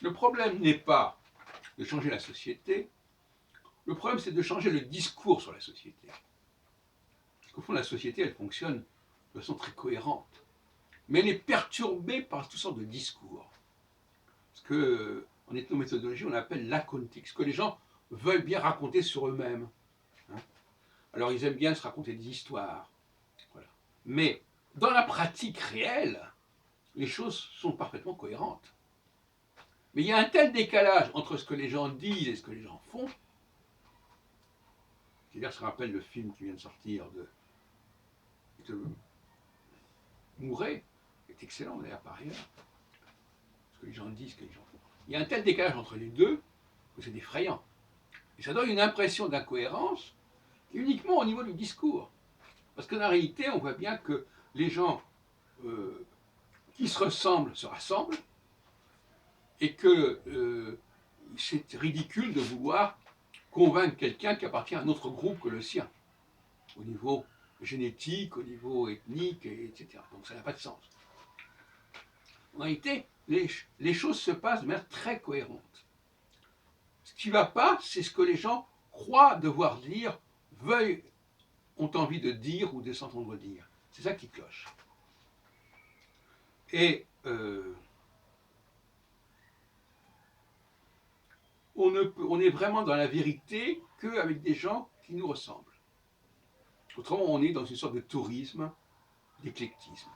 Le problème n'est pas de changer la société, le problème c'est de changer le discours sur la société. Parce qu'au fond, la société, elle fonctionne de façon très cohérente. Mais elle est perturbée par toutes sortes de discours. Ce que, en ethnométhodologie, on appelle l'acontique, ce que les gens veulent bien raconter sur eux-mêmes. Hein. Alors, ils aiment bien se raconter des histoires. Voilà. Mais dans la pratique réelle, les choses sont parfaitement cohérentes. Mais il y a un tel décalage entre ce que les gens disent et ce que les gens font. C'est-à-dire, ça rappelle le film qui vient de sortir de Mouret, qui est excellent d'ailleurs par ailleurs. Ce que les gens disent, ce que les gens font. Il y a un tel décalage entre les deux que c'est effrayant. Et ça donne une impression d'incohérence uniquement au niveau du discours. Parce que dans la réalité, on voit bien que les gens qui se ressemblent se rassemblent et que c'est ridicule de vouloir convaincre quelqu'un qui appartient à un autre groupe que le sien, au niveau génétique, au niveau ethnique, etc. Donc ça n'a pas de sens. En réalité, les choses se passent de manière très cohérente. Ce qui ne va pas, c'est ce que les gens croient devoir dire, ont envie de dire ou de s'entendre dire. C'est ça qui cloche. Et on est vraiment dans la vérité qu'avec des gens qui nous ressemblent. Autrement, on est dans une sorte de tourisme, d'éclectisme.